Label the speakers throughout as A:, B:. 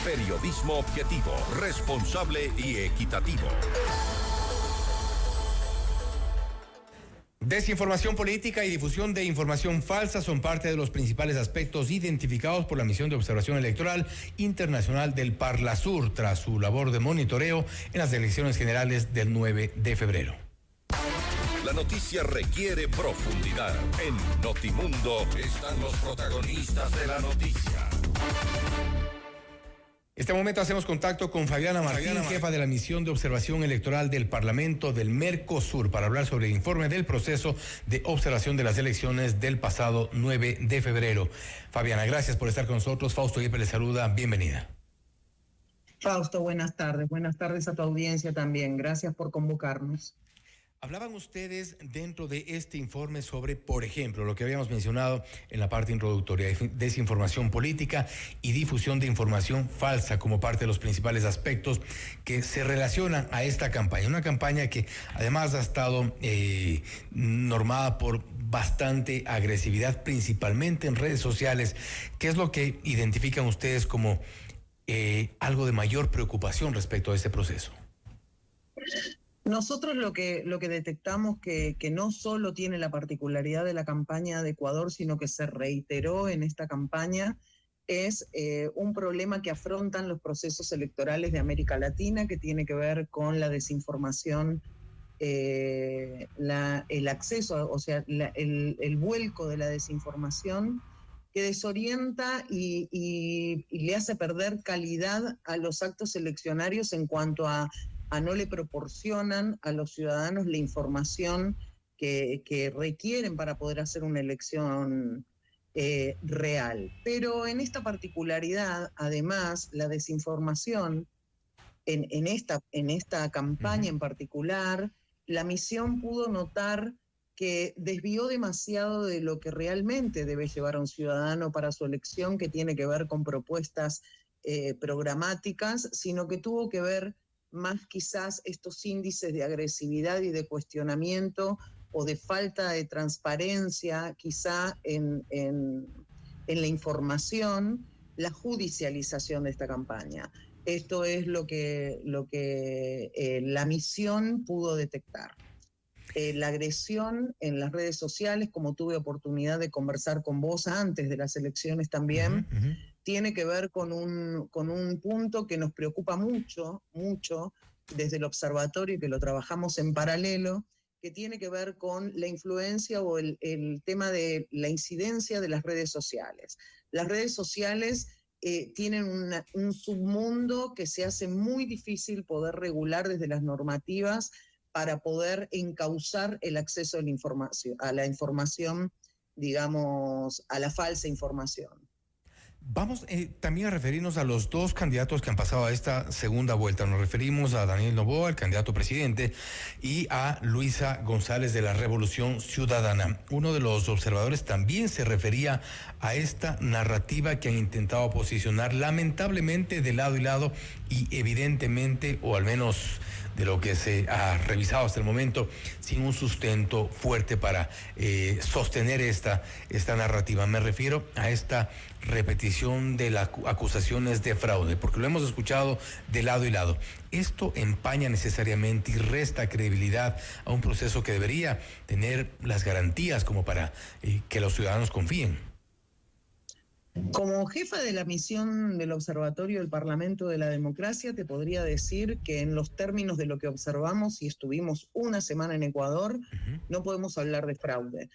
A: Periodismo objetivo, responsable y equitativo.
B: Desinformación política y difusión de información falsa son parte de los principales aspectos identificados por la Misión de Observación Electoral Internacional del Parlasur tras su labor de monitoreo en las elecciones generales del 9 de febrero.
A: La noticia requiere profundidad. En Notimundo están los protagonistas de la noticia.
B: En este momento hacemos contacto con Fabiana Martín, jefa de la Misión de Observación Electoral del Parlamento del Mercosur, para hablar sobre el informe del proceso de observación de las elecciones del pasado 9 de febrero. Fabiana, gracias por estar con nosotros. Fausto Yepes le saluda. Bienvenida.
C: Fausto, buenas tardes. Buenas tardes a tu audiencia también. Gracias por convocarnos.
B: Hablaban ustedes dentro de este informe sobre, por ejemplo, lo que habíamos mencionado en la parte introductoria, desinformación política y difusión de información falsa como parte de los principales aspectos que se relacionan a esta campaña. Una campaña que además ha estado normada por bastante agresividad, principalmente en redes sociales. ¿Qué es lo que identifican ustedes como algo de mayor preocupación respecto a este proceso?
C: Nosotros lo que detectamos que no solo tiene la particularidad de la campaña de Ecuador, sino que se reiteró en esta campaña, es un problema que afrontan los procesos electorales de América Latina, que tiene que ver con la desinformación, el acceso, o sea, el vuelco de la desinformación, que desorienta y le hace perder calidad a los actos eleccionarios en cuanto a no le proporcionan a los ciudadanos la información que requieren para poder hacer una elección real. Pero en esta particularidad, además, la desinformación, en esta campaña en particular, la misión pudo notar que desvió demasiado de lo que realmente debe llevar a un ciudadano para su elección, que tiene que ver con propuestas programáticas, sino que tuvo que ver más quizás estos índices de agresividad y de cuestionamiento o de falta de transparencia quizá en la información, la judicialización de esta campaña. Esto es lo que la misión pudo detectar. La agresión en las redes sociales, como tuve oportunidad de conversar con vos antes de las elecciones también, tiene que ver con un punto que nos preocupa mucho desde el observatorio y que lo trabajamos en paralelo, que tiene que ver con la influencia o el tema de la incidencia de las redes sociales. Las redes sociales tienen un submundo que se hace muy difícil poder regular desde las normativas para poder encauzar el acceso a la información, digamos, a la falsa información.
B: Vamos también a referirnos a los dos candidatos que han pasado a esta segunda vuelta. Nos referimos a Daniel Noboa, el candidato presidente, y a Luisa González de la Revolución Ciudadana. Uno de los observadores también se refería a esta narrativa que han intentado posicionar, lamentablemente, de lado y lado, y evidentemente, o al menos de lo que se ha revisado hasta el momento, sin un sustento fuerte para sostener esta narrativa. Me refiero a esta repetición de las acusaciones de fraude, porque lo hemos escuchado de lado y lado. Esto empaña necesariamente y resta credibilidad a un proceso que debería tener las garantías como para que los ciudadanos confíen.
C: Como jefa de la misión del Observatorio del Parlamento de la Democracia, te podría decir que en los términos de lo que observamos, y estuvimos una semana en Ecuador, no podemos hablar de fraude.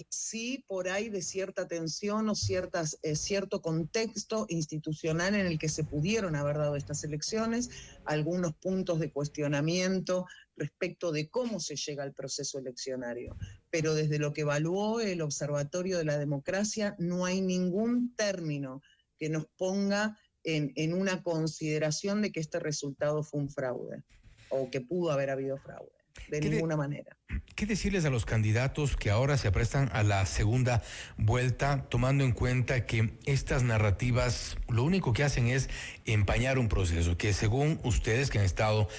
C: Sí, por ahí de cierta tensión o cierto contexto institucional en el que se pudieron haber dado estas elecciones, algunos puntos de cuestionamiento respecto de cómo se llega al proceso eleccionario. Pero desde lo que evaluó el Observatorio de la Democracia, no hay ningún término que nos ponga en una consideración de que este resultado fue un fraude o que pudo haber habido fraude. De ninguna manera.
B: ¿Qué decirles a los candidatos que ahora se aprestan a la segunda vuelta, tomando en cuenta que estas narrativas lo único que hacen es empañar un proceso que, según ustedes que han estado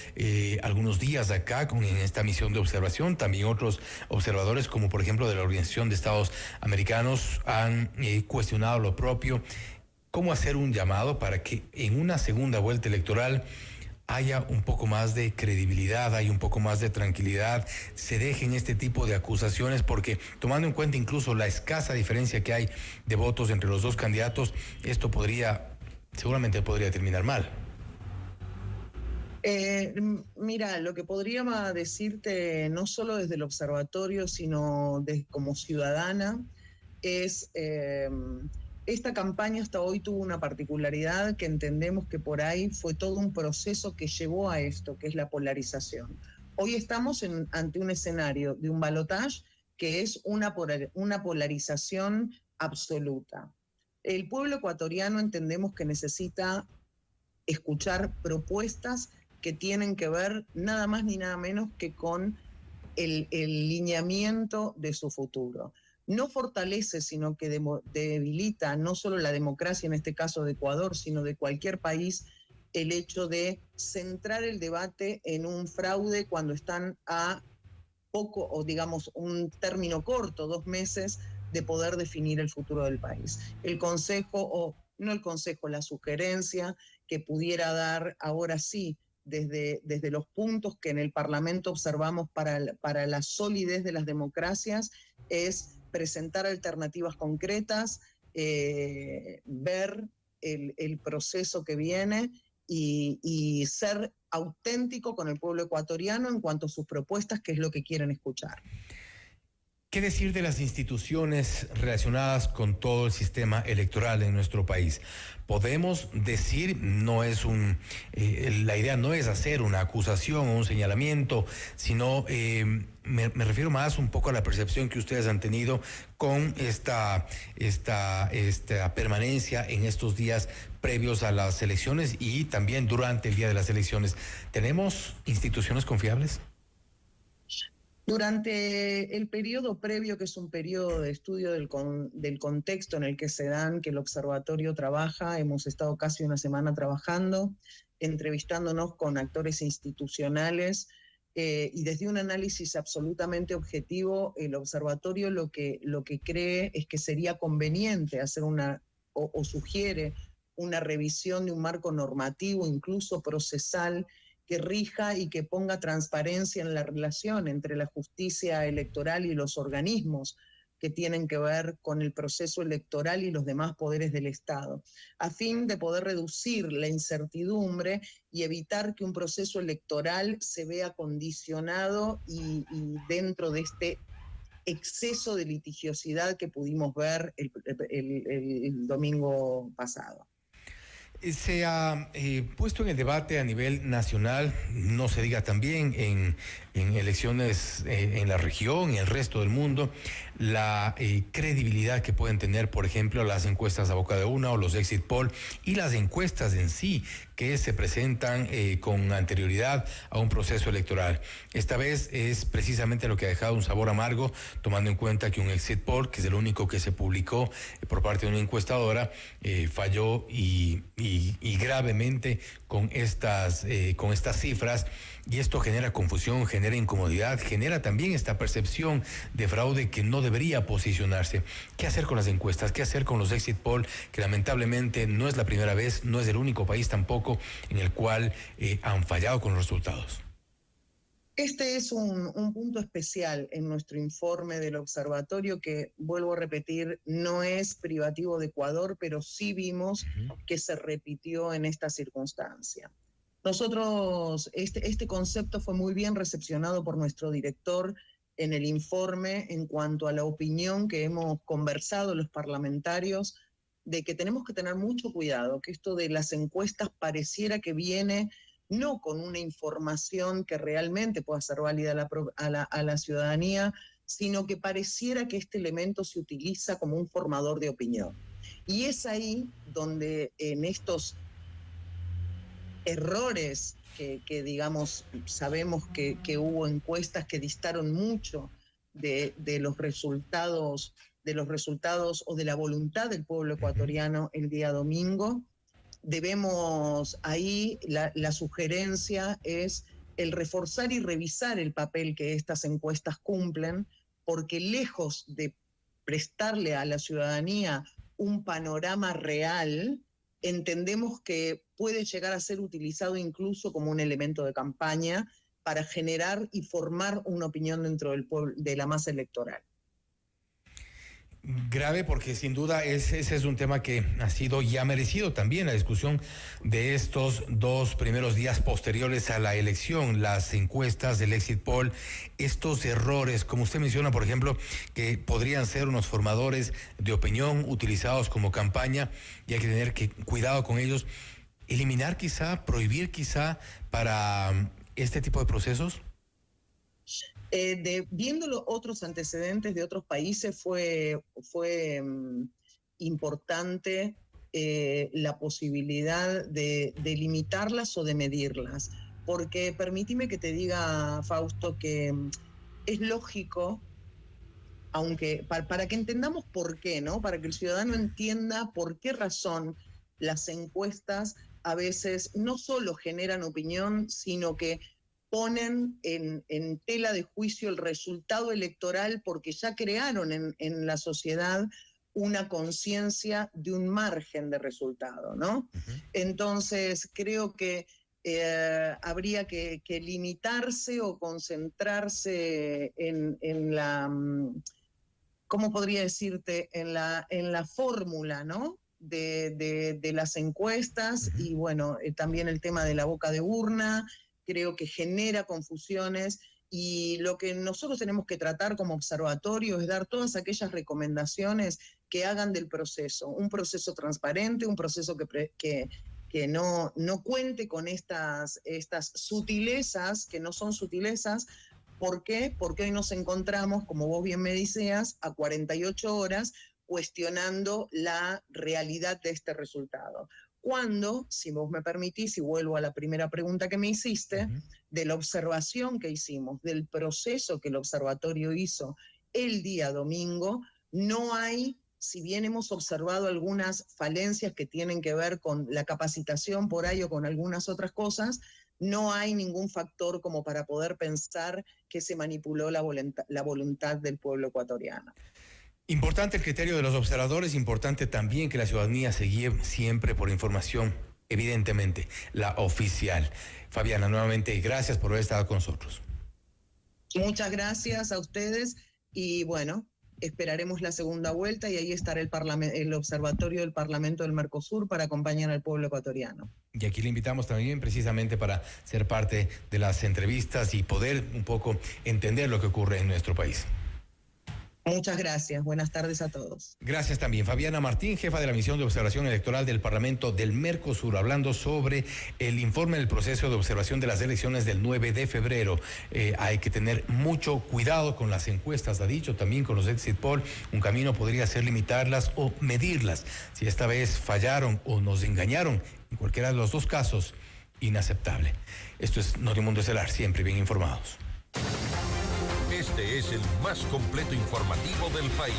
B: algunos días acá en esta misión de observación, también otros observadores como por ejemplo de la Organización de Estados Americanos han cuestionado lo propio? cómo hacer un llamado para que en una segunda vuelta electoral haya un poco más de credibilidad, haya un poco más de tranquilidad, se dejen este tipo de acusaciones, porque tomando en cuenta incluso la escasa diferencia que hay de votos entre los dos candidatos, esto seguramente podría terminar mal.
C: Mira, lo que podría decirte, no solo desde el observatorio, sino como ciudadana, es esta campaña hasta hoy tuvo una particularidad que entendemos que por ahí fue todo un proceso que llevó a esto, que es la polarización. Hoy estamos ante un escenario de un balotaje que es una polarización absoluta. El pueblo ecuatoriano entendemos que necesita escuchar propuestas que tienen que ver nada más ni nada menos que con el lineamiento de su futuro. No fortalece, sino que debilita no solo la democracia, en este caso de Ecuador, sino de cualquier país, el hecho de centrar el debate en un fraude cuando están a poco, o digamos un término corto, 2 meses, de poder definir el futuro del país. El consejo, o no el consejo, la sugerencia que pudiera dar ahora sí, desde los puntos que en el Parlamento observamos para la solidez de las democracias, es presentar alternativas concretas, ver el proceso que viene y ser auténtico con el pueblo ecuatoriano en cuanto a sus propuestas, que es lo que quieren escuchar.
B: ¿Qué decir de las instituciones relacionadas con todo el sistema electoral en nuestro país? Podemos decir, la idea no es hacer una acusación o un señalamiento, sino me refiero más un poco a la percepción que ustedes han tenido con esta permanencia en estos días previos a las elecciones y también durante el día de las elecciones. ¿Tenemos instituciones confiables?
C: Durante el periodo previo, que es un periodo de estudio del contexto en el que se dan, que el observatorio trabaja, hemos estado casi una semana trabajando, entrevistándonos con actores institucionales, y desde un análisis absolutamente objetivo, el observatorio lo que cree es que sería conveniente hacer o sugiere una revisión de un marco normativo, incluso procesal, que rija y que ponga transparencia en la relación entre la justicia electoral y los organismos que tienen que ver con el proceso electoral y los demás poderes del Estado, a fin de poder reducir la incertidumbre y evitar que un proceso electoral se vea condicionado y dentro de este exceso de litigiosidad que pudimos ver el domingo pasado.
B: Se ha puesto en el debate a nivel nacional, no se diga también en elecciones en la región, en el resto del mundo, la credibilidad que pueden tener, por ejemplo, las encuestas a boca de una o los exit poll y las encuestas en sí que se presentan con anterioridad a un proceso electoral. Esta vez es precisamente lo que ha dejado un sabor amargo, tomando en cuenta que un exit poll, que es el único que se publicó por parte de una encuestadora, falló y gravemente con estas cifras, y esto genera confusión, genera incomodidad, genera también esta percepción de fraude que no debería posicionarse. ¿Qué hacer con las encuestas? ¿Qué hacer con los exit poll? Que lamentablemente no es la primera vez, no es el único país tampoco en el cual han fallado con los resultados.
C: Este es un punto especial en nuestro informe del observatorio que, vuelvo a repetir, no es privativo de Ecuador, pero sí vimos que se repitió en esta circunstancia. Nosotros, este concepto fue muy bien recepcionado por nuestro director en el informe en cuanto a la opinión que hemos conversado los parlamentarios de que tenemos que tener mucho cuidado, que esto de las encuestas pareciera que viene no con una información que realmente pueda ser válida a la ciudadanía, sino que pareciera que este elemento se utiliza como un formador de opinión. Y es ahí donde en estos errores que digamos, sabemos que hubo encuestas que distaron mucho de los resultados o de la voluntad del pueblo ecuatoriano el día domingo. Debemos ahí, la sugerencia es el reforzar y revisar el papel que estas encuestas cumplen, porque lejos de prestarle a la ciudadanía un panorama real, entendemos que puede llegar a ser utilizado incluso como un elemento de campaña para generar y formar una opinión dentro del pueblo, de la masa electoral.
B: Grave, porque sin duda ese es un tema que ha sido y ha merecido también la discusión de estos 2 primeros días posteriores a la elección, las encuestas del exit poll, estos errores, como usted menciona, por ejemplo, que podrían ser unos formadores de opinión utilizados como campaña, y hay que tener cuidado con ellos, eliminar quizá, prohibir quizá para este tipo de procesos.
C: Viendo los otros antecedentes de otros países, fue importante la posibilidad de limitarlas o de medirlas. Porque permíteme que te diga, Fausto, que es lógico, aunque para que entendamos por qué, ¿no? Para que el ciudadano entienda por qué razón las encuestas a veces no solo generan opinión, sino que ponen en tela de juicio el resultado electoral, porque ya crearon en la sociedad una conciencia de un margen de resultado, ¿no? Uh-huh. Entonces, creo que habría que limitarse o concentrarse en la, ¿cómo podría decirte? En la fórmula, ¿no? De las encuestas. Uh-huh. Y bueno, también el tema de la boca de urna, creo que genera confusiones, y lo que nosotros tenemos que tratar como observatorio es dar todas aquellas recomendaciones que hagan del proceso un proceso transparente, un proceso que no cuente con estas sutilezas, que no son sutilezas. ¿Por qué? Porque hoy nos encontramos, como vos bien me decías, a 48 horas cuestionando la realidad de este resultado. Cuando, si vos me permitís, y vuelvo a la primera pregunta que me hiciste, uh-huh, de la observación que hicimos, del proceso que el observatorio hizo el día domingo, no hay, si bien hemos observado algunas falencias que tienen que ver con la capacitación por ahí o con algunas otras cosas, no hay ningún factor como para poder pensar que se manipuló la voluntad del pueblo ecuatoriano.
B: Importante el criterio de los observadores, importante también que la ciudadanía se guíe siempre por información, evidentemente, la oficial. Fabiana, nuevamente, gracias por haber estado con nosotros.
C: Muchas gracias a ustedes, y bueno, esperaremos la segunda vuelta, y ahí estará el observatorio del Parlamento del Mercosur para acompañar al pueblo ecuatoriano.
B: Y aquí le invitamos también precisamente para ser parte de las entrevistas y poder un poco entender lo que ocurre en nuestro país.
C: Muchas gracias. Buenas tardes a todos.
B: Gracias también. Fabiana Martín, jefa de la misión de observación electoral del Parlamento del Mercosur, hablando sobre el informe del proceso de observación de las elecciones del 9 de febrero. Hay que tener mucho cuidado con las encuestas, ha dicho, también con los exit poll. Un camino podría ser limitarlas o medirlas. Si esta vez fallaron o nos engañaron, en cualquiera de los dos casos, inaceptable. Esto es Notimundo Estelar, siempre bien informados.
A: Este es el más completo informativo del país.